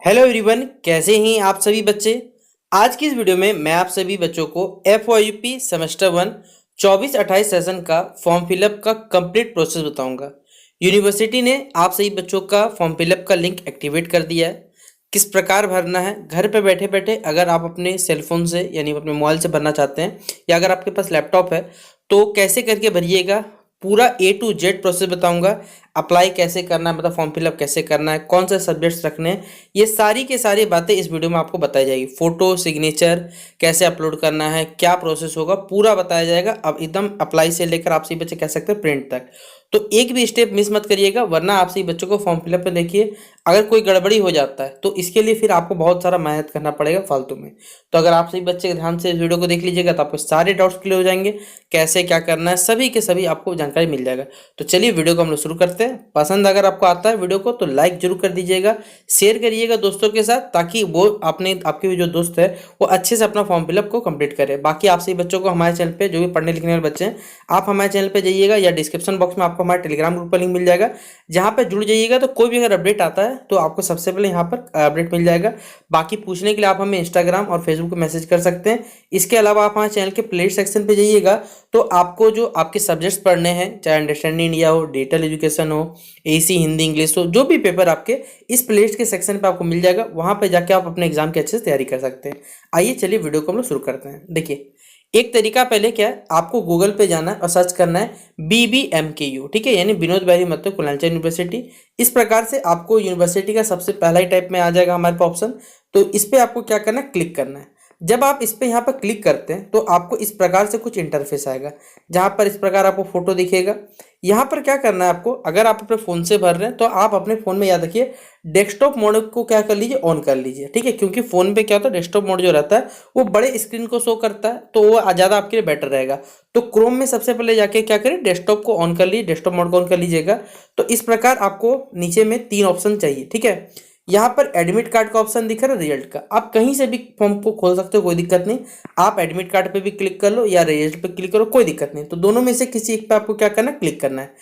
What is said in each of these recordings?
Hello everyone, कैसे हैं आप सभी बच्चे। आज की इस वीडियो में मैं आप सभी बच्चों को FYP सेमेस्टर 1 24-28 सेशन का फॉर्म फिलअप का कंप्लीट प्रोसेस बताऊंगा। यूनिवर्सिटी ने आप सभी बच्चों का फॉर्म फिलअप का लिंक एक्टिवेट कर दिया है। किस प्रकार भरना है, घर पे बैठे बैठे अगर आप अपने सेलफोन से यानी अपने मोबाइल से भरना चाहते हैं या अगर आपके पास लैपटॉप है तो कैसे करके भरिएगा, पूरा A to Z प्रोसेस बताऊंगा। अप्लाई कैसे करना है, मतलब फॉर्म फिलअप कैसे करना है, कौन से सब्जेक्ट्स रखने हैं, ये सारी के सारी बातें इस वीडियो में आपको बताई जाएगी। फोटो सिग्नेचर कैसे अपलोड करना है, क्या प्रोसेस होगा, पूरा बताया जाएगा। अब एकदम अप्लाई से लेकर आप सभी बच्चे कह सकते हैं प्रिंट तक, तो एक भी स्टेप मिस मत करिएगा, वरना आप सभी बच्चों को फॉर्म फिलअप में देखिए अगर कोई गड़बड़ी हो जाता है तो इसके लिए फिर आपको बहुत सारा मेहनत करना पड़ेगा फालतू में। तो अगर आप सभी बच्चे ध्यान से इस वीडियो को देख लीजिएगा तो आपको सारे डाउट्स क्लियर हो जाएंगे, कैसे क्या करना है सभी के सभी आपको जानकारी मिल जाएगा। तो चलिए वीडियो को हम लोग शुरू करते हैं। पसंद अगर आपको आता है वीडियो को तो लाइक जरूर कर दीजिएगा, शेयर करिएगा दोस्तों के साथ, ताकि वो अपने आपके जो दोस्त है वो अच्छे से अपना फॉर्म फिलअप को कंप्लीट करे। बाकी आप सभी बच्चों को हमारे चैनल पे जो भी पढ़ने लिखने वाले बच्चे हैं, आप हमारे चैनल पे जाइएगा या डिस्क्रिप्शन बॉक्स में आपको हमारे टेलीग्राम ग्रुप का लिंक मिल जाएगा, जहाँ पे जुड़ जाइएगा तो कोई भी अगर अपडेट आता है तो आपको सबसे पहले यहाँ पर अपडेट मिल जाएगा। बाकी पूछने के लिए आप हमें इंस्टाग्राम और फेसबुक पे मैसेज कर सकते हैं। इसके अलावा आप हमारे चैनल के प्लेलिस्ट सेक्शन पे जाइएगा तो आपको जो आपके सब्जेक्ट्स पढ़ने हैं, चाहे अंडरस्टैंडिंग इंडिया हो, डिजिटल एजुकेशन हो, AC हिंदी इंग्लिश हो, जो भी पेपर आपके इस प्लेलिस्ट के सेक्शन पे आपको मिल जाएगा, वहाँ पे जाके आप अपने एग्जाम की अच्छे से तैयारी कर सकते हैं। आइए चलिए वीडियो को हम लोग शुरू करते हैं। देखिए, एक तरीका पहले क्या है, आपको गूगल पे जाना है और सर्च करना है BBMKU, ठीक है, यानी विनोद बिहारी मत्तो कुलांचा यूनिवर्सिटी। इस प्रकार से आपको यूनिवर्सिटी का सबसे पहला ही टाइप में आ जाएगा हमारे पास ऑप्शन। तो इस पे आपको क्या करना है, क्लिक करना है। जब आप इस पे यहाँ पर क्लिक करते हैं तो आपको इस प्रकार से कुछ इंटरफेस आएगा, जहाँ पर इस प्रकार आपको फोटो दिखेगा। यहाँ पर क्या करना है आपको, अगर आप अपने फ़ोन से भर रहे हैं तो आप अपने फ़ोन में याद रखिए डेस्कटॉप मोड को क्या कर लीजिए, ऑन कर लीजिए, ठीक है, क्योंकि फ़ोन पे क्या होता है डेस्कटॉप मोड जो रहता है वो बड़े स्क्रीन को शो करता है, तो वो ज़्यादा आपके लिए बेटर रहेगा। तो क्रोम में सबसे पहले जाके क्या करें, डेस्कटॉप को ऑन कर लीजिए, डेस्कटॉप मोड को ऑन कर लीजिएगा। तो इस प्रकार आपको नीचे में 3 ऑप्शन चाहिए, ठीक है। यहाँ पर एडमिट कार्ड का ऑप्शन दिख रहा है, रिजल्ट का, आप कहीं से भी फॉर्म को खोल सकते हो, कोई दिक्कत नहीं। आप एडमिट कार्ड पे भी क्लिक कर लो या रिजल्ट पे क्लिक करो, कोई दिक्कत नहीं। तो दोनों में से किसी एक पे आपको क्या करना है, क्लिक करना है।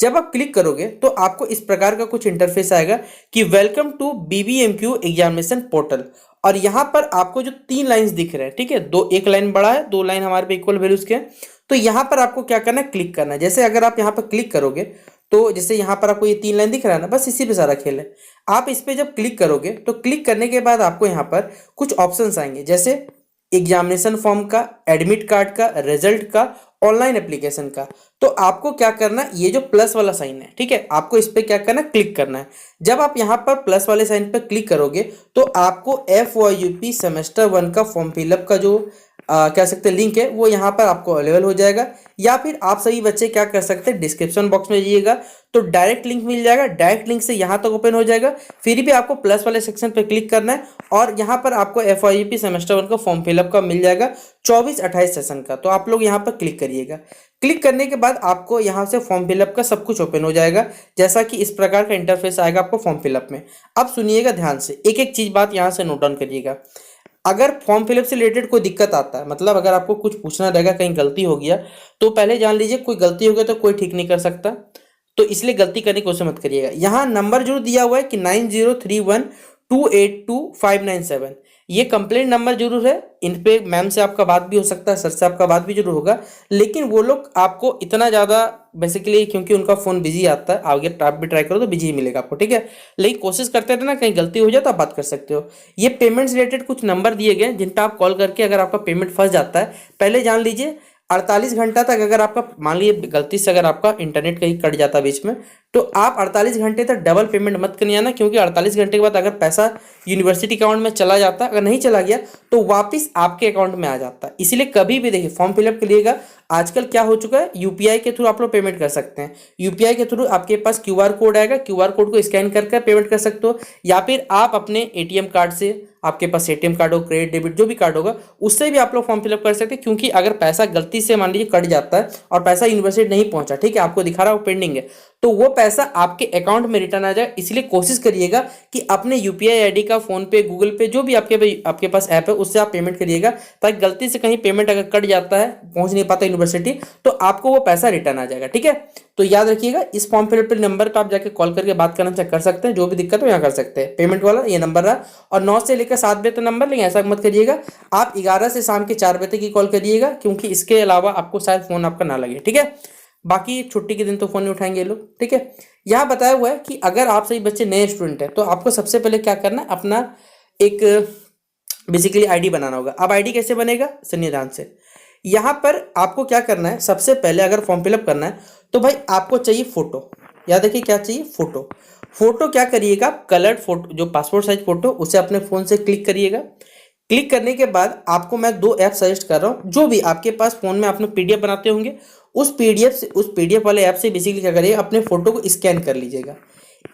जब आप क्लिक करोगे तो आपको इस प्रकार का कुछ इंटरफेस आएगा कि welcome to BBMQ examination portal. और यहाँ पर आपको जो 3 लाइंस दिख रहे हैं, ठीक है, दो, एक लाइन बड़ा है, 2 लाइन हमारे पे इक्वल वैल्यूज के हैं। तो यहाँ पर आपको क्या करना है, क्लिक करना है। जैसे अगर आप यहाँ पर क्लिक करोगे तो जैसे यहाँ पर आपको ये 3 लाइन दिख रहा है ना, बस इसी पे सारा खेल है। आप इस पे जब क्लिक करोगे तो क्लिक करने के बाद आपको यहाँ पर कुछ ऑप्शंस आएंगे, जैसे एग्जामिनेशन फॉर्म का, एडमिट कार्ड का, रिजल्ट का, ऑनलाइन एप्लीकेशन का। तो आपको क्या करना है, ये जो प्लस वाला साइन है, ठीक है, आपको इस पे क्या करना है, क्लिक करना है। जब आप यहाँ पर प्लस वाले साइन पे क्लिक करोगे तो आपको FYP सेमेस्टर 1 का फॉर्म फिलअप का जो कह सकते हैं लिंक है वो यहाँ पर आपको अवेलेबल हो जाएगा। या फिर आप सभी बच्चे क्या कर सकते हैं, डिस्क्रिप्शन बॉक्स में जाइएगा तो डायरेक्ट लिंक मिल जाएगा, डायरेक्ट लिंक से यहाँ तक ओपन हो जाएगा। फिर भी आपको प्लस वाले सेक्शन पे क्लिक करना है और यहाँ पर आपको FYP सेमेस्टर 1 का फॉर्म फिलअप का मिल जाएगा 24-28 सेशन का। तो आप लोग यहाँ पर क्लिक करिएगा। क्लिक करने के बाद आपको यहाँ से फॉर्म फिलअप का सब कुछ ओपन हो जाएगा, जैसा कि इस प्रकार का इंटरफेस आएगा आपको फॉर्म फिलअप में। अब सुनिएगा ध्यान से, एक एक चीज बात यहाँ से नोट डाउन करिएगा। अगर फॉर्म फिलअप से रिलेटेड कोई दिक्कत आता है, मतलब अगर आपको कुछ पूछना रहेगा, कहीं गलती हो गया, तो पहले जान लीजिए कोई गलती हो गया तो कोई ठीक नहीं कर सकता, तो इसलिए गलती करने की कोशिश मत करिएगा। यहाँ नंबर जो दिया हुआ है कि 9031282597, ये कंप्लेंट नंबर जरूर है। इन पे मैम से आपका बात भी हो सकता है, सर से आपका बात भी जरूर होगा, लेकिन वो लोग आपको इतना ज़्यादा बेसिकली, क्योंकि उनका फ़ोन बिजी आता है, आगे आप भी ट्राई करो तो बिजी ही मिलेगा आपको, ठीक है। लेकिन कोशिश करते रहना, कहीं गलती हो जाए तो आप बात कर सकते हो। ये पेमेंट्स रिलेटेड कुछ नंबर दिए गए जिन पर आप कॉल करके अगर आपका पेमेंट फंस जाता है, पहले जान लीजिए 48 घंटा तक, अगर आपका मान लीजिए गलती से अगर आपका इंटरनेट कहीं कट जाता है बीच में, तो आप 48 घंटे तक डबल पेमेंट मत करने आना, क्योंकि 48 घंटे के बाद अगर पैसा यूनिवर्सिटी अकाउंट में चला जाता है, अगर नहीं चला गया तो वापस आपके अकाउंट में आ जाता है। इसलिए कभी भी देखिए फॉर्म फिलअप करिएगा, आजकल क्या हो चुका है, UPI के थ्रू आप लोग पेमेंट कर सकते हैं। UPI के थ्रू आपके पास QR कोड आएगा, QR कोड को स्कैन करके पेमेंट कर सकते हो, या फिर आप अपने ATM कार्ड से, आपके पास ATM कार्ड हो, क्रेडिट डेबिट जो भी कार्ड होगा, उससे भी आप लोग फॉर्म फिलअप कर सकते हैं। क्योंकि अगर पैसा गलती से मान लीजिए कट जाता है और पैसा यूनिवर्सिटी नहीं पहुंचा, ठीक है, आपको दिखा रहा हो पेंडिंग है, तो वो पैसा आपके अकाउंट में रिटर्न आ जाए। इसलिए कोशिश करिएगा कि अपने यूपीआई आईडी का, फोन पे, गूगल पे, जो भी आपके पास ऐप है उससे आप पेमेंट करिएगा, ताकि गलती से कहीं पेमेंट अगर कट जाता है, पहुंच नहीं पाता यूनिवर्सिटी, तो आपको वो पैसा रिटर्न आ जाएगा। ठीक है, तो याद रखिएगा, इस फॉर्म फिलअप नंबर पर आप जाके कॉल करके बात करना चेक कर सकते हैं, जो भी दिक्कत हो यहाँ कर सकते हैं। पेमेंट वाला ये नंबर रहा, और 9 से लेकर 7 बजे तक नंबर, लेकिन ऐसा मत करिएगा, आप 11 से शाम के 4 बजे तक की कॉल करिएगा, क्योंकि इसके अलावा आपको शायद फोन आपका ना लगे। ठीक है, बाकी छुट्टी के दिन तो फोन नहीं उठाएंगे लोग। ठीक है, यहाँ बताया हुआ है कि अगर आप सभी बच्चे नए स्टूडेंट हैं तो आपको सबसे पहले क्या करना है, अपना एक बेसिकली आईडी बनाना होगा। अब आईडी कैसे बनेगा, सुनिए ध्यान से। यहाँ पर आपको क्या करना है, सबसे पहले अगर फॉर्म फिलअप करना है तो भाई आपको चाहिए फोटो। याद रखिए क्या चाहिए, फोटो। फोटो क्या करिएगा, कलर्ड फोटो, जो पासपोर्ट साइज फोटो, उसे अपने फोन से क्लिक करिएगा। क्लिक करने के बाद आपको मैं 2 ऐप सजेस्ट कर रहा हूँ, जो भी आपके पास फोन में आपने पीडीएफ बनाते होंगे, उस पीडीएफ वाले ऐप से बेसिकली क्या करिएगा, अपने फोटो को स्कैन कर लीजिएगा।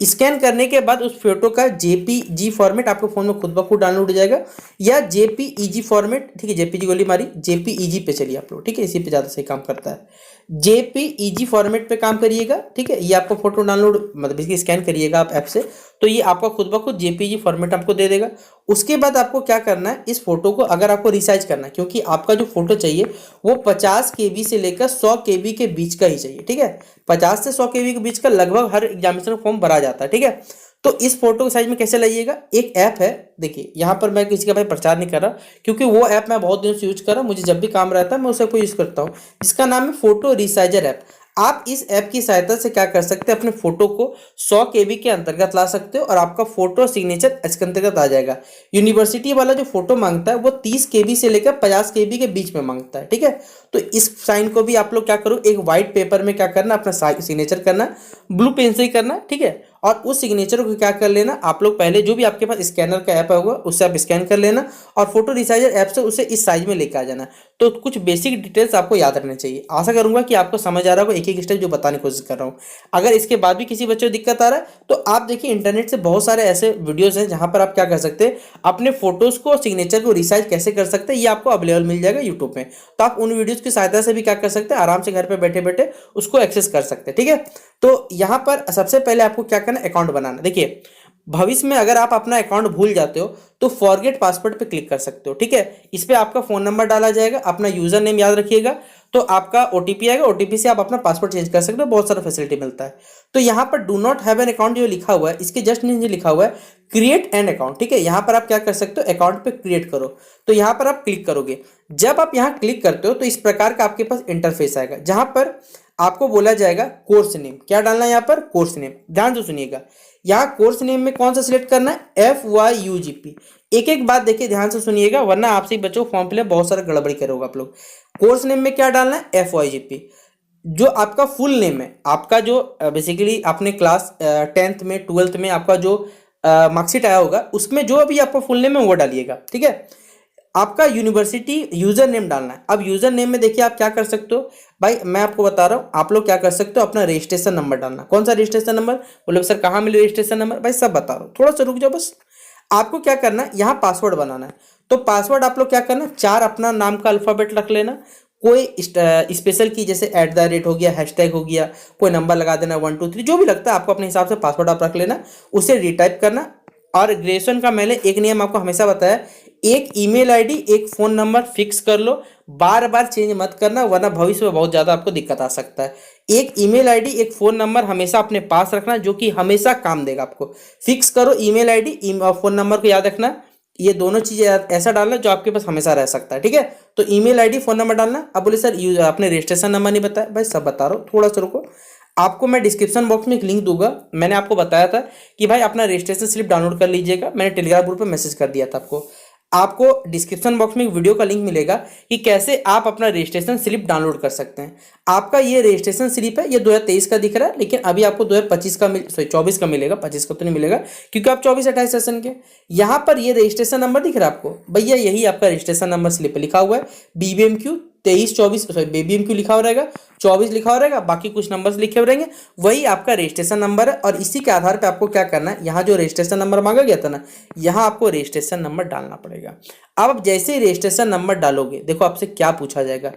स्कैन करने के बाद उस फोटो का जेपीजी फॉर्मेट आपके फोन में खुद ब खुद डाउनलोड हो जाएगा, या जेपीईजी फॉर्मेट। ठीक है, जेपीजी गोली मारी, जेपीईजी पे चलिए आप लोग। ठीक है, इसी पे ज़्यादा सही काम करता है। जेपीईजी फॉर्मेट पे काम करिएगा। ठीक है, ये आपको फोटो डाउनलोड, मतलब इसकी स्कैन करिएगा आप ऐप से, तो ये आपका खुद ब खुद जेपीईजी फॉर्मेट आपको दे देगा। उसके बाद आपको क्या करना है, इस फोटो को अगर आपको रिसाइज करना है, क्योंकि आपका जो फोटो चाहिए वो 50 केबी से लेकर 100 केबी के बीच का ही चाहिए। ठीक है, 50 से 100 केबी के बीच का लगभग हर एग्जामिनेशन फॉर्म भरा जाता है। ठीक है, तो इस फोटो के साइज में कैसे लाइएगा, एक ऐप है, देखिए यहाँ पर मैं किसी का भाई प्रचार नहीं कर रहा, क्योंकि वो ऐप मैं बहुत दिनों से यूज कर रहा हूँ, मुझे जब भी काम रहता है मैं उसे यूज करता हूँ, जिसका नाम है फोटो रिसाइजर ऐप। आप इस ऐप की सहायता से क्या कर सकते हैं, अपने फोटो को 100 केबी के अंतर्गत ला सकते हो, और आपका फोटो सिग्नेचर इसके अंतर्गत आ जाएगा। यूनिवर्सिटी वाला जो फोटो मांगता है वो 30 केबी से लेकर 50 केबी के बीच में मांगता है। ठीक है, तो इस साइन को भी आप लोग क्या करो, एक व्हाइट पेपर में क्या करना, अपना सिग्नेचर करना, ब्लू पेन से ही करना। ठीक है, और उस सिग्नेचर को क्या कर लेना, आप लोग पहले जो भी आपके पास स्कैनर का ऐप होगा उससे आप स्कैन कर लेना, और फोटो रिसाइजर ऐप से उसे इस साइज में लेकर आ जाना। तो कुछ बेसिक डिटेल्स आपको याद रखने चाहिए। आशा करूंगा कि आपको समझ आ रहा होगा, एक एक स्टेप जो बताने की कोशिश कर रहा हूँ। अगर इसके बाद भी किसी बच्चे को दिक्कत आ रहा है तो आप देखिए, इंटरनेट से बहुत सारे ऐसे वीडियोस हैं जहां पर आप क्या कर सकते हैं, अपने फोटोज को, सिग्नेचर को रिसाइज कैसे कर सकते हैं, ये आपको अवेलेबल मिल जाएगा यूट्यूब में। तो आप उन वीडियोज की सहायता से भी क्या कर सकते हैं, आराम से घर पर बैठे बैठे उसको एक्सेस कर सकते हैं। ठीक है, तो यहाँ पर सबसे पहले आपको क्या करना है, अकाउंट बनाना। देखिए, भविष्य में अगर आप अपना अकाउंट भूल जाते हो तो फॉरगेट पासवर्ड पे क्लिक कर सकते हो। ठीक है, इस पे आपका फोन नंबर डाला जाएगा, अपना यूजर नेम याद रखिएगा, तो आपका ओटीपी आएगा, ओटीपी से आप अपना पासवर्ड चेंज कर सकते हो, बहुत सारा फैसिलिटी मिलता है। तो यहाँ पर do not have an account जो लिखा हुआ है, इसके जस्ट नीचे लिखा हुआ है क्रिएट एन अकाउंट। ठीक है, यहाँ पर आप क्या कर सकते हो, अकाउंट पे क्रिएट करो, तो यहाँ पर आप क्लिक करोगे। जब आप यहाँ क्लिक करते हो तो इस प्रकार का आपके पास इंटरफेस आएगा, जहां पर आपको बोला जाएगा कोर्स नेम। क्या डालना है यहाँ पर, कोर्स नेम। ध्यान से सुनिएगा, यहाँ कोर्स नेम में कौन सा सिलेक्ट करना है, FYUGP। एक एक बात देखिए, ध्यान से सुनिएगा, वरना आपसे बच्चों फॉर्म फिलअप बहुत सारा गड़बड़ी करोगे आप लोग। कोर्स नेम में क्या डालना है, FYGP। जो आपका फुल नेम है, आपका जो बेसिकली आपने क्लास 10th में 12th में आपका जो मार्कशीट आया होगा, उसमें जो अभी आपका फुल नेम है वो डालिएगा। ठीक है, आपका यूनिवर्सिटी यूजर नेम डालना है। अब यूजर नेम में देखिए आप क्या कर सकते हो, भाई मैं आपको बता रहा हूँ, आप लोग क्या कर सकते हो, अपना रजिस्ट्रेशन नंबर डालना। कौन सा रजिस्ट्रेशन नंबर, बोले सर कहाँ मिले रजिस्ट्रेशन नंबर, भाई सब बता रहा हूँ, थोड़ा सा रुक जाओ बस। आपको क्या करना है, यहाँ पासवर्ड बनाना है। तो पासवर्ड आप लोग क्या करना, 4 अपना नाम का अल्फाबेट रख लेना, कोई स्पेशल की, जैसे @ हो गया, हैशटैग हो गया, कोई नंबर लगा देना 1 2 3, जो भी लगता है आपको अपने हिसाब से पासवर्ड आप रख लेना, उसे रिटाइप करना। और ग्रेजुएशन का मैंने एक नियम आपको हमेशा बताया, एक ईमेल आईडी, एक फोन नंबर फिक्स कर लो, बार बार चेंज मत करना, वरना भविष्य में बहुत ज़्यादा आपको दिक्कत आ सकता है। एक ईमेल आईडी, एक फ़ोन नंबर हमेशा अपने पास रखना, जो कि हमेशा काम देगा आपको। फिक्स करो ईमेल आईडी और फ़ोन नंबर को याद रखना, ये दोनों चीज़ें ऐसा डालना जो आपके पास हमेशा रह सकता है। ठीक है, तो ईमेल आईडी, फ़ोन नंबर डालना। अब बोले सर आपने रजिस्ट्रेशन नंबर नहीं बताया, भाई सब बता रहा हूँ, थोड़ा सा रुको। आपको मैं डिस्क्रिप्शन बॉक्स में एक लिंक दूंगा, मैंने आपको बताया था कि भाई अपना रजिस्ट्रेशन स्लिप डाउनलोड कर लीजिएगा, मैंने टेलीग्राम ग्रुप पे मैसेज कर दिया था आपको। आपको डिस्क्रिप्शन बॉक्स में एक वीडियो का लिंक मिलेगा कि कैसे आप अपना रजिस्ट्रेशन स्लिप डाउनलोड कर सकते हैं। आपका ये रजिस्ट्रेशन स्लिप है, ये 2023 का दिख रहा है, लेकिन अभी आपको 2025 का 24 का मिलेगा, 25 का तो नहीं मिलेगा, क्योंकि आप 24-28 सेशन के। यहाँ पर ये रजिस्ट्रेशन नंबर दिख रहा है आपको, भैया यही आपका रजिस्ट्रेशन नंबर स्लिप लिखा हुआ है, BBMQ 23-24, सॉरी BBMQ लिखा हुआ रहेगा, 24 लिखा हुआ रहेगा, बाकी कुछ नंबर्स लिखे हुए रहेंगे, वही आपका रजिस्ट्रेशन नंबर है। और इसी के आधार पे आपको क्या करना है, यहाँ जो रजिस्ट्रेशन नंबर मांगा गया था ना, यहाँ आपको रजिस्ट्रेशन नंबर डालना पड़ेगा। अब आप जैसे ही रजिस्ट्रेशन नंबर डालोगे, देखो आपसे क्या पूछा जाएगा,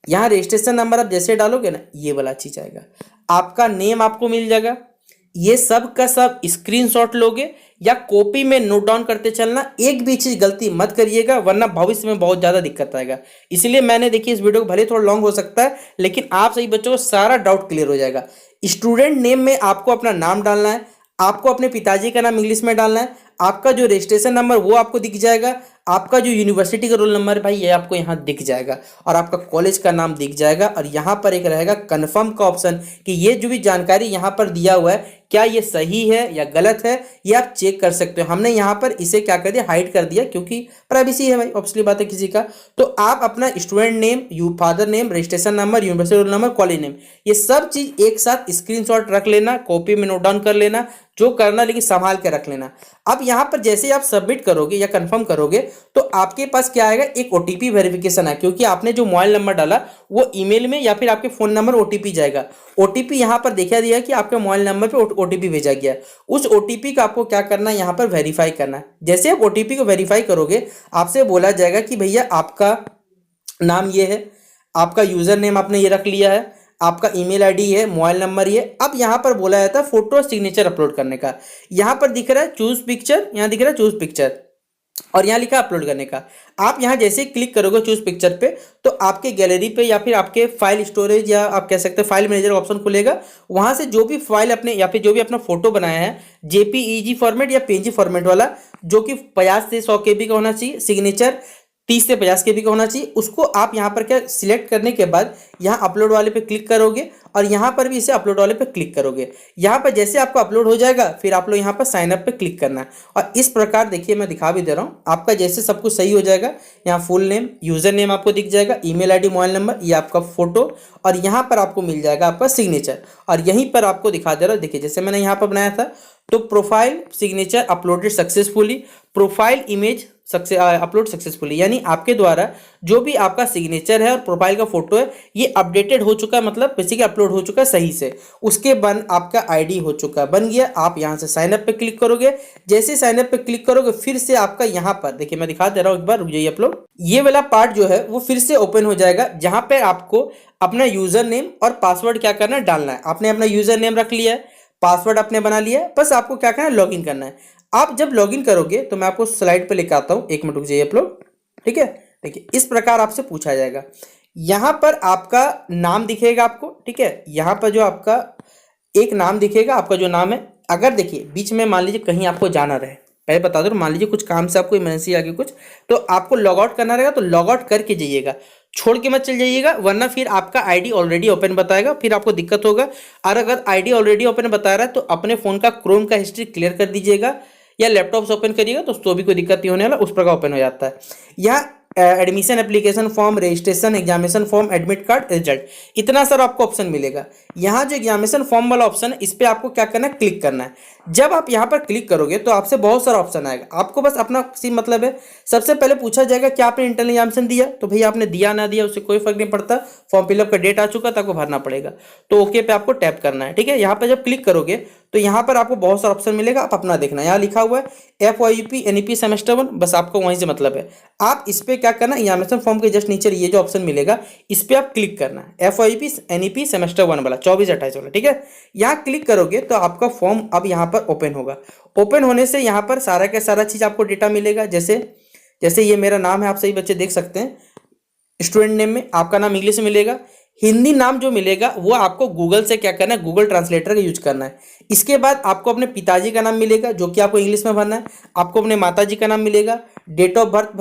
यहाँ रजिस्ट्रेशन नंबर आप जैसे डालोगे ना, ये वाला चीज आएगा। आपका नेम आपको मिल जाएगा। ये सब का सब स्क्रीनशॉट लोगे या कॉपी में नोट डाउन करते चलना, एक भी चीज गलती मत करिएगा वरना भविष्य में बहुत ज्यादा दिक्कत आएगा। इसलिए मैंने देखिए इस वीडियो को भले थोड़ा लॉन्ग हो सकता है लेकिन आप सभी बच्चों को सारा डाउट क्लियर हो जाएगा। स्टूडेंट नेम में आपको अपना नाम डालना है, आपको अपने पिताजी का नाम इंग्लिश में डालना है, आपका जो रजिस्ट्रेशन नंबर वो आपको दिख जाएगा, आपका जो यूनिवर्सिटी का रोल नंबर है भाई ये आपको यहाँ दिख जाएगा, और आपका कॉलेज का नाम दिख जाएगा। और यहाँ पर एक रहेगा कन्फर्म का ऑप्शन कि ये जो भी जानकारी यहाँ पर दिया हुआ है क्या ये सही है या गलत है, ये आप चेक कर सकते हो। हमने यहाँ पर इसे क्या कर दिया, हाइड कर दिया, क्योंकि प्राइवेसी है भाई, ऑब्वियसली बात है किसी का। तो आप अपना student name, father name, registration number, university roll number, college name, ये सब चीज एक साथ स्क्रीनशॉट रख लेना, कॉपी में नोट डाउन कर लेना, जो करना लेकिन संभाल के रख लेना। अब यहाँ पर जैसे आप सबमिट करोगे या कंफर्म करोगे तो आपके पास क्या आएगा, एक ओटीपी वेरिफिकेशन है, क्योंकि आपने जो मोबाइल नंबर डाला वो ईमेल में या फिर आपके फोन नंबर ओटीपी जाएगा। ओटीपी यहाँ पर देखा दिया है कि आपके मोबाइल नंबर पे ओटीपी भेजा गया है। उस ओटीपी का आपको क्या करना है, यहाँ पर वेरीफाई करना है। जैसे आप ओटीपी को वेरीफाई करोगे आपसे बोला जाएगा कि भैया आपका नाम ये है, आपका यूजर नेम आपने ये रख लिया है, आपका ईमेल आईडी है, मोबाइल नंबर ये। अब यहाँ पर बोला जाता है फोटो सिग्नेचर अपलोड करने का। यहाँ पर दिख रहा है चूज पिक्चर, यहाँ दिख रहा है चूज पिक्चर और यहाँ लिखा अपलोड करने का। आप यहाँ जैसे ही क्लिक करोगे चूज पिक्चर पे तो आपके गैलरी पे या फिर आपके फाइल स्टोरेज या आप कह सकते हैं फाइल मैनेजर ऑप्शन खुलेगा। वहां से जो भी फाइल अपने या फिर जो भी अपना फोटो बनाया है जेपीईजी फॉर्मेट या पीएनजी फॉर्मेट वाला, जो कि 50 से 100 KB का होना चाहिए, सिग्नेचर 30 से 50 KB का होना चाहिए, उसको आप यहाँ पर क्या सिलेक्ट करने के बाद यहाँ अपलोड वाले पे क्लिक करोगे और यहाँ पर भी इसे अपलोड वाले पे क्लिक करोगे। यहाँ पर जैसे आपका अपलोड हो जाएगा फिर आप लोग यहाँ पर साइन अप पे क्लिक करना है। और इस प्रकार देखिए मैं दिखा भी दे रहा हूँ, आपका जैसे सब कुछ सही हो जाएगा, यहाँ फुल नेम, यूजर नेम आपको दिख जाएगा, ईमेल आईडी, मोबाइल नंबर, ये आपका फोटो, और यहाँ पर आपको मिल जाएगा आपका सिग्नेचर। और यहीं पर आपको दिखा दे रहा हूँ, देखिए जैसे मैंने यहाँ पर बनाया था तो profile signature uploaded successfully, profile image upload successfully, यानी आपके द्वारा जो भी आपका सिग्नेचर है और प्रोफाइल का फोटो है ये अपडेटेड हो चुका है, मतलब बेसिकली अपलोड हो चुका है सही से। उसके बाद आपका आईडी हो चुका है, बन गया। आप यहां से साइन अप पे क्लिक करोगे, जैसे साइन अप पे क्लिक करोगे फिर से आपका यहां पर देखिए मैं दिखा दे रहा हूं, एक बार रुक जाइए अपलोड, ये वाला पार्ट जो है वो फिर से ओपन हो जाएगा, जहां पे आपको अपना यूजर नेम और पासवर्ड क्या करना है, डालना है। आपने अपना यूजर नेम रख लिया है, पासवर्ड आपने बना लिया है, बस आपको क्या करना है, लॉगिन करना है। आप जब लॉगिन करोगे तो मैं आपको स्लाइड पे लेकर आता हूं, एक मिनट रुक जाइए अपलोड, ठीक है। देखिए इस प्रकार आपसे पूछा जाएगा, यहां पर आपका नाम दिखेगा आपको, ठीक है। यहां पर जो आपका एक नाम दिखेगा, आपका जो नाम है, अगर देखिए बीच में मान लीजिए कहीं आपको जाना रहे, पहले बता दो, मान लीजिए कुछ काम से आपको इमरजेंसी आ गई कुछ, तो आपको लॉग आउट करना रहेगा, तो लॉग आउट करके जाइएगा, छोड़ के मत चल जाइएगा, वरना फिर आपका आईडी ऑलरेडी ओपन बताएगा, फिर आपको दिक्कत होगा। और अगर आईडी ऑलरेडी ओपन बता रहा है तो अपने फोन का क्रोम का हिस्ट्री क्लियर कर दीजिएगा या लैपटॉप से ओपन करिएगा तो भी कोई दिक्कत नहीं होने वाला, उस प्रकार ओपन हो जाता है। यहाँ admission application form, registration, examination form, admit card, result, इतना सारा आपको ऑप्शन मिलेगा। यहाँ जो एग्जामिनेशन फॉर्म वाला ऑप्शन है इस पर आपको क्या करना है, क्लिक करना है। जब आप यहाँ पर क्लिक करोगे तो आपसे बहुत सारा ऑप्शन आएगा, आपको बस अपना सी मतलब है। सबसे पहले पूछा जाएगा कि आपने इंटरनल एग्जामिनेशन दिया, तो भैया आपने दिया ना दिया उससे कोई फर्क नहीं पड़ता, फॉर्म फिलअप का डेट आ चुका तो आपको भरना पड़ेगा, तो ओके पे आपको टैप करना है, ठीक है। यहाँ पर जब क्लिक करोगे तो यहाँ पर आपको बहुत सारा ऑप्शन मिलेगा, आप अपना देखना। यहाँ लिखा हुआ है FYP NEP सेमेस्टर 1, बस आपको वहीं से मतलब है। आप इस पर क्या करना, एग्जामिनेशन फॉर्म के जस्ट नीचे ये जो ऑप्शन मिलेगा इस पर आप क्लिक करना है, FYP NEP सेमेस्टर 1 वाला 24-28 वाला, ठीक है। यहाँ क्लिक करोगे तो आपका फॉर्म अब यहाँ पर ओपन होगा। ओपन होने से यहाँ पर सारा का सारा चीज आपको डेटा मिलेगा, जैसे जैसे ये मेरा नाम है, आप सही बच्चे देख सकते हैं, स्टूडेंट नेम में आपका नाम इंग्लिश में मिलेगा, हिंदी नाम जो मिलेगा वो आपको गूगल से क्या करना है, गूगल ट्रांसलेटर का यूज करना है। इसके बाद आपको अपने पिताजी का नाम मिलेगा जो कि आपको इंग्लिश में भरना है, आपको अपने माताजी का नाम मिलेगा, डेट ऑफ बर्थ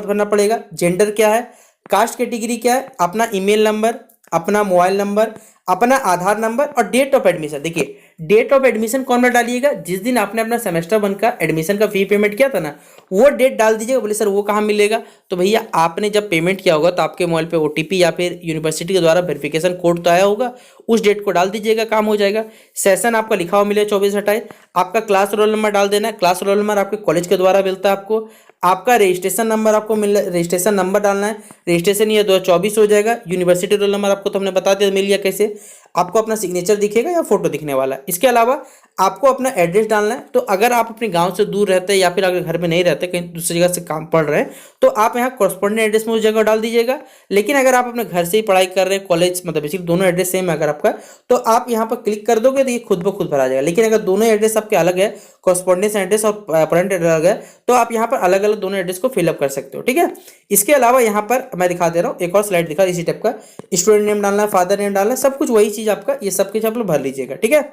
भरना पड़ेगा, जेंडर क्या है, कास्ट कैटेगरी क्या है, अपना ईमेल नंबर, अपना मोबाइल नंबर, अपना आधार नंबर और डेट ऑफ एडमिशन। देखिए डेट ऑफ एडमिशन कौन में डालिएगा, जिस दिन आपने अपना सेमेस्टर 1 का एडमिशन का फी पेमेंट किया था ना, वो डेट डाल दीजिएगा। बोले सर वो कहाँ मिलेगा, तो भैया आपने जब पेमेंट किया होगा तो आपके मोबाइल पे ओटीपी या फिर यूनिवर्सिटी के द्वारा वेरिफिकेशन कोड तो आया होगा, उस डेट को डाल दीजिएगा, काम हो जाएगा। सेशन आपका लिखा हुआ मिले 24-28, आपका क्लास रोल नंबर डाल देना है, क्लास रोल नंबर आपके कॉलेज के द्वारा मिलता है आपको, आपका रजिस्ट्रेशन नंबर आपको रजिस्ट्रेशन नंबर डालना है, रजिस्ट्रेशन ये 2024 हो जाएगा। यूनिवर्सिटी रोल नंबर आपको तो हमने बता दिया मिल गया कैसे। आपको अपना सिग्नेचर दिखेगा या फोटो दिखने वाला है। इसके अलावा आपको अपना एड्रेस डालना है। तो अगर आप अपने गांव से दूर रहते हैं या फिर अगर घर में नहीं रहते, कहीं दूसरी जगह से काम पढ़ रहे हैं, तो आप यहाँ कॉरस्पॉन्डेंट एड्रेस में उस जगह डाल दीजिएगा। लेकिन अगर आप अपने घर से ही पढ़ाई कर रहे हैं, कॉलेज मतलब बेसिकली दोनों एड्रेस सेम है अगर आपका, तो आप यहाँ पर क्लिक कर दोगे तो ये खुद ब खुद भरा जाएगा। लेकिन अगर दोनों एड्रेस आपके अलग है, कॉरस्पॉन्डेंस एड्रेस और पेरेंट एड्रेस अलग है, तो आप यहाँ पर अलग अलग दोनों एड्रेस को फिलअप कर सकते हो। ठीक है, इसके अलावा यहाँ पर मैं दिखा दे रहा हूँ, एक और स्लाइड दिखा इसी टाइप का। स्टूडेंट नेम डालना है, फादर नेम डालना है, सब कुछ वही चीज आपका, ये सब कुछ आप लोग भर लीजिएगा। ठीक है,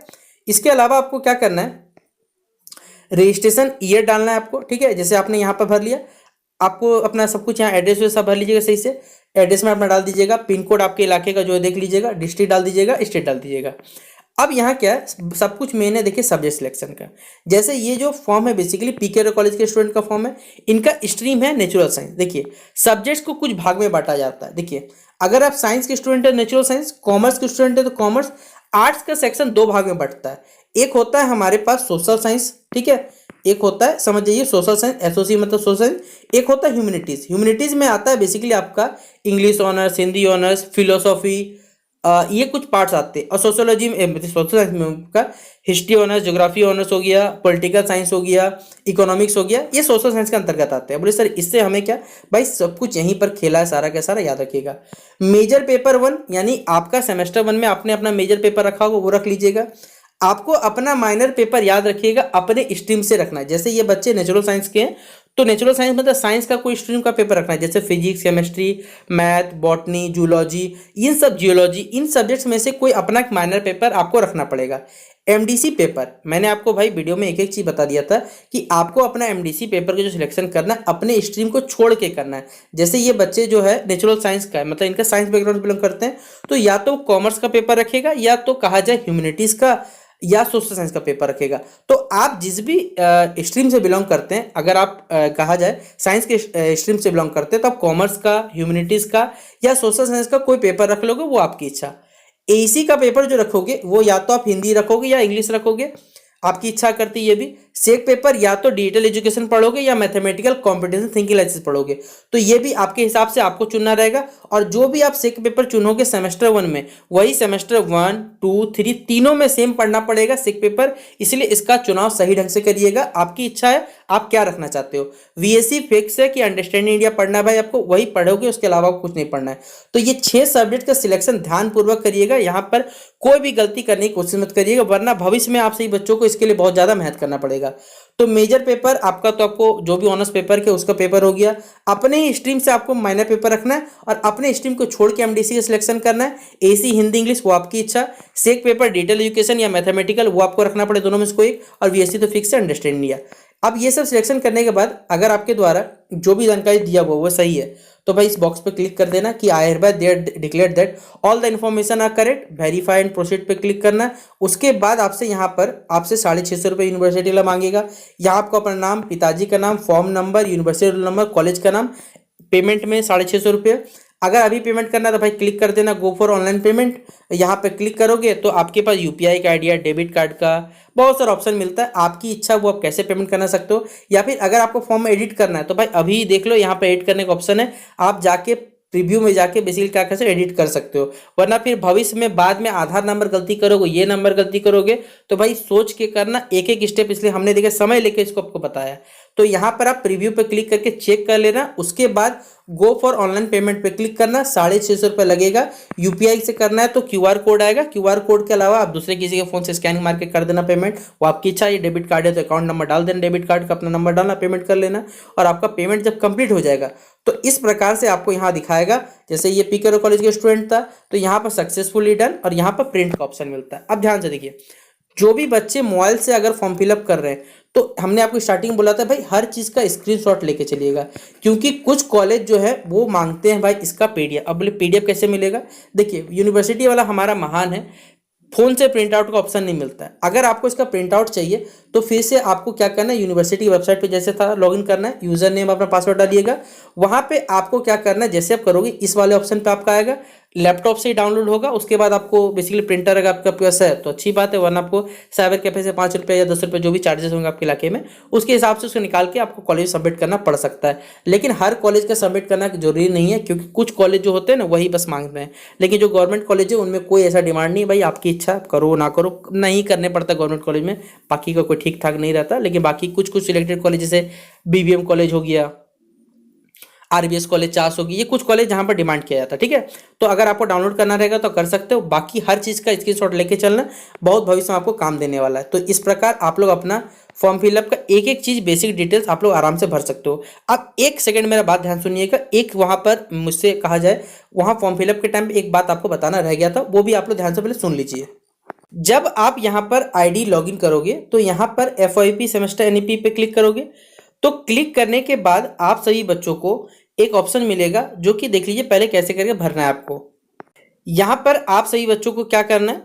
इसके अलावा आपको क्या करना है, रजिस्ट्रेशन ईयर डालना है आपको। ठीक है, जैसे आपने यहाँ पर भर लिया, आपको अपना सब कुछ यहाँ एड्रेस सब भर लीजिएगा सही से। एड्रेस में अपना डाल दीजिएगा, पिन कोड आपके इलाके का जो है देख लीजिएगा, डिस्ट्रिक्ट डाल दीजिएगा, स्टेट डाल दीजिएगा। अब यहाँ क्या है, सब कुछ मेन है, देखिए सब्जेक्ट सिलेक्शन का। जैसे ये जो फॉर्म है बेसिकली पीके कॉलेज के स्टूडेंट का फॉर्म है, इनका स्ट्रीम है नेचुरल साइंस। देखिए सब्जेक्ट्स को कुछ भाग में बांटा जाता है। देखिए अगर आप साइंस के स्टूडेंट है नेचुरल साइंस, कॉमर्स के स्टूडेंट है तो कॉमर्स। आर्ट्स का सेक्शन दो भाग में बंटता है, एक होता है हमारे पास सोशल साइंस, ठीक है, एक होता है समझ जाइए सोशल साइंस, एसओसी मतलब सोशल साइंस, एक होता है ह्यूमैनिटीज। ह्यूमैनिटीज में आता है बेसिकली आपका English honours, Hindi honours, philosophy, ये कुछ पार्ट्स आते हैं। और सोशोलॉजी में, सोशल साइंस में का हिस्ट्री ऑनर्स, ज्योग्राफी ऑनर्स हो गया, पॉलिटिकल साइंस हो गया, इकोनॉमिक्स हो गया, ये सोशल साइंस के अंतर्गत आते हैं। बोले सर इससे हमें क्या, भाई सब कुछ यहीं पर खेला है सारा का सारा, याद रखिएगा। मेजर पेपर वन यानी आपका सेमेस्टर वन में आपने अपना मेजर पेपर रखा होगा वो रख लीजिएगा। आपको अपना माइनर पेपर याद रखिएगा अपने स्ट्रीम से रखना है। जैसे ये बच्चे नेचुरल साइंस के हैं तो नेचुरल साइंस मतलब साइंस का कोई स्ट्रीम का पेपर रखना है, जैसे physics, chemistry, math, botany, zoology, इन सब जियोलॉजी, इन सब्जेक्ट्स में से कोई अपना एक माइनर पेपर आपको रखना पड़ेगा। एमडीसी पेपर मैंने आपको भाई वीडियो में एक एक चीज बता दिया था कि आपको अपना एमडीसी पेपर का जो सिलेक्शन करना है अपने स्ट्रीम को छोड़ के करना है। जैसे ये बच्चे जो है नेचुरल साइंस का है, मतलब इनका साइंस बैकग्राउंड बिलोंग करते हैं, तो या तो कॉमर्स का पेपर रखेगा या तो कहा जाए ह्यूमैनिटीज का या सोशल साइंस का पेपर रखेगा। तो आप जिस भी स्ट्रीम से बिलोंग करते हैं, अगर आप कहा जाए साइंस के स्ट्रीम से बिलोंग करते हैं, तो आप कॉमर्स का, ह्यूमैनिटीज का या सोशल साइंस का कोई पेपर रख लोगे, वो आपकी इच्छा। एसी का पेपर जो रखोगे वो या तो आप हिंदी रखोगे या इंग्लिश रखोगे, आपकी इच्छा करती है ये भी। सेक पेपर या तो डिजिटल एजुकेशन पढ़ोगे या मैथमेटिकल कॉम्पिटिशन थिंकिंग एनालिसिस पढ़ोगे, तो ये भी आपके हिसाब से आपको चुनना रहेगा। और जो भी आप सेक पेपर चुनोगे सेमेस्टर वन में, वही सेमेस्टर 1, 2, 3 तीनों में सेम पढ़ना पड़ेगा सेक पेपर। इसलिए इसका चुनाव सही ढंग से करिएगा, आपकी इच्छा है आप क्या रखना चाहते हो। वीएससी फिक्स है कि अंडरस्टैंडिंग इंडिया पढ़ना है भाई, आपको वही पढ़ोगे, उसके अलावा कुछ नहीं पढ़ना है। तो ये 6 सब्जेक्ट का सिलेक्शन ध्यानपूर्वक करिएगा, यहाँ पर कोई भी गलती करने की कोशिश मत करिएगा, वरना भविष्य में आप सही बच्चों को इसके लिए बहुत ज्यादा मेहनत करना पड़ेगा। तो मेजर पेपर आपका, तो आपको जो भी ऑनर्स पेपर के उसका पेपर हो गया, अपने ही स्ट्रीम से आपको माइनर पेपर रखना है और अपने स्ट्रीम को छोड़ के एमडीसी का सिलेक्शन करना है। एसी, हिंदी, इंग्लिश वो आपकी इच्छा। सेक पेपर डिजिटल एजुकेशन या मैथमेटिकल वो आपको रखना पड़े, दोनों में से कोई एक। और वीएससी तो फिक्स है, अंडरस्टैंड इंडिया। अब ये सब सिलेक्शन करने के बाद अगर आपके द्वारा जो भी जानकारी दिया हुआ वो सही है, तो भाई इस बॉक्स पे क्लिक कर देना कि I hereby declare that all the information are correct, verify and proceed पे क्लिक करना है। उसके बाद आपसे यहाँ पर आपसे 650 रुपये यूनिवर्सिटी वाला मांगेगा। यहाँ आपको अपना नाम, पिताजी का नाम, form number, university roll number, college का नाम, पेमेंट में 650 रुपये। अगर अभी पेमेंट करना है तो भाई क्लिक कर देना गो फॉर ऑनलाइन पेमेंट। यहाँ पे क्लिक करोगे तो आपके पास यूपीआई का आइडिया, डेबिट कार्ड का बहुत सारा ऑप्शन मिलता है, आपकी इच्छा वो आप कैसे पेमेंट करना सकते हो। या फिर अगर आपको फॉर्म में एडिट करना है तो भाई अभी देख लो यहाँ पे एडिट करने का ऑप्शन है, आप जाके प्रीव्यू में जाके बेसिकली क्या कर सकते एडिट कर सकते हो। वरना फिर भविष्य में बाद में आधार नंबर गलती करोगे, ये नंबर गलती करोगे, तो भाई सोच के करना एक एक स्टेप, इसलिए हमने देखा समय लेके इसको आपको बताया। तो यहाँ पर आप प्रीव्यू पे क्लिक करके चेक कर लेना, उसके बाद गो फॉर ऑनलाइन पेमेंट पे क्लिक करना। 650 रुपये लगेगा। यूपीआई से करना है तो क्यूआर कोड आएगा, क्यूआर कोड के अलावा आप दूसरे किसी के फोन से स्कैन मार के कर देना पेमेंट, वो आपकी इच्छा। ये डेबिट कार्ड है तो अकाउंट नंबर डाल देना, डेबिट कार्ड का अपना नंबर डालना, पेमेंट कर लेना। और आपका पेमेंट जब कंप्लीट हो जाएगा तो इस प्रकार से आपको यहाँ दिखाएगा, जैसे ये पीके कॉलेज के स्टूडेंट था तो यहाँ पर सक्सेसफुली डन और यहाँ पर प्रिंट का ऑप्शन मिलता है। अब ध्यान से देखिए, जो भी बच्चे मोबाइल से अगर फॉर्म फिलअप कर रहे हैं तो हमने आपको स्टार्टिंग बोला था भाई हर चीज़ का स्क्रीनशॉट लेके चलिएगा, क्योंकि कुछ कॉलेज जो है वो मांगते हैं भाई इसका पीडीएफ। अब बोले पीडीएफ कैसे मिलेगा, देखिए यूनिवर्सिटी वाला हमारा महान है, फोन से प्रिंट आउट का ऑप्शन नहीं मिलता है। अगर आपको इसका प्रिंट आउट चाहिए तो फिर से आपको क्या करना है, यूनिवर्सिटी की वेबसाइट पे जैसे था लॉगिन करना है, यूजर नेम अपना पासवर्ड डालिएगा। वहां पे आपको क्या करना है, जैसे आप करोगे इस वाले ऑप्शन पे आपका आएगा लैपटॉप से ही डाउनलोड होगा। उसके बाद आपको बेसिकली प्रिंटर अगर आपका पास है तो अच्छी बात है, वरना आपको साइबर कैफे से 5 रुपये या 10 रुपये जो भी चार्जेस होंगे आपके इलाके में, उसके हिसाब से उसको निकाल के आपको कॉलेज सबमिट करना पड़ सकता है। लेकिन हर कॉलेज का सबमिट करना जरूरी नहीं है, क्योंकि कुछ कॉलेज जो होते हैं ना वही बस मांगते हैं। लेकिन जो गवर्नमेंट कॉलेज है उनमें कोई ऐसा डिमांड नहीं है, भाई आपकी इच्छा, आप करो ना करो, नहीं करने पड़ता गवर्नमेंट कॉलेज में। बाकी का कोई ठीक ठाक नहीं रहता। लेकिन बाकी कुछ कुछ सिलेक्टेड कॉलेज जैसे बीबीएम कॉलेज हो गया, आरबीएस कॉलेज, चास होगी, ये कुछ कॉलेज जहां पर डिमांड किया जाता है। ठीक है, तो अगर आपको डाउनलोड करना रहेगा तो कर सकते हो। बाकी हर चीज़ का स्क्रीनशॉट लेके चलना, बहुत भविष्य में आपको काम देने वाला है। तो इस प्रकार आप लोग अपना फॉर्म फिलअप का एक एक चीज़, बेसिक डिटेल्स आप लोग आराम से भर सकते हो। अब एक सेकंड मेरा बात ध्यान सुनिएगा। एक वहां पर मुझसे कहा जाए, वहां फॉर्म फिलअप के टाइम पे एक बात आपको बताना रह गया था, वो भी आप लोग ध्यान से पहले सुन लीजिए। जब आप यहाँ पर आईडी लॉगिन करोगे तो यहाँ पर एफवाईपी सेमेस्टर एनईपी पे क्लिक करोगे। तो क्लिक करने के बाद आप सभी बच्चों को एक ऑप्शन मिलेगा, जो कि देख लीजिए पहले कैसे करके भरना है आपको। यहाँ पर आप सभी बच्चों को क्या करना है,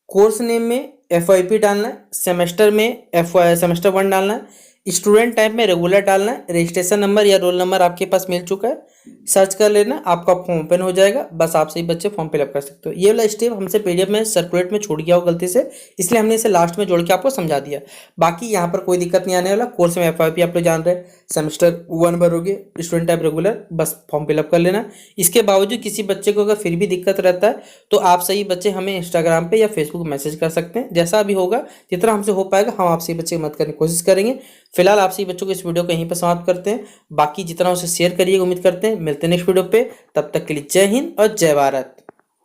कोर्स नेम में एफवाईपी डालना है, सेमेस्टर में सेमेस्टर 1 डालना है, स्टूडेंट टाइप में रेगुलर डालना है, रजिस्ट्रेशन नंबर या रोल नंबर आपके पास मिल चुका है, सर्च कर लेना, आपका फॉर्म ओपन हो जाएगा। बस आप सही बच्चे फॉर्म फिलअप कर सकते हो। ये वाला स्टेप हमसे पीडीएफ में सर्कुलेट में छूट गया हो गलती से, इसलिए हमने इसे लास्ट में जोड़ के आपको समझा दिया। बाकी यहाँ पर कोई दिक्कत नहीं आने वाला। कोर्स में एफवाईपी आप लोग जान रहे हैं, सेमेस्टर 1 भरोगे, स्टूडेंट टाइप रेगुलर, बस फॉर्म फिलअप कर लेना। इसके बावजूद किसी बच्चे को अगर फिर भी दिक्कत रहता है तो आप सही बच्चे हमें इंस्टाग्राम पे या फेसबुक मैसेज कर सकते हैं। जैसा भी होगा, जितना हमसे हो पाएगा हम आप सही बच्चे की मदद करने की कोशिश करेंगे। फिलहाल आप सभी बच्चों को इस वीडियो को यहीं पर समाप्त करते हैं। बाकी जितना उसे शेयर करिएगा, उम्मीद करते हैं मिलते हैं नेक्स्ट वीडियो पे। तब तक के लिए जय हिंद और जय भारत।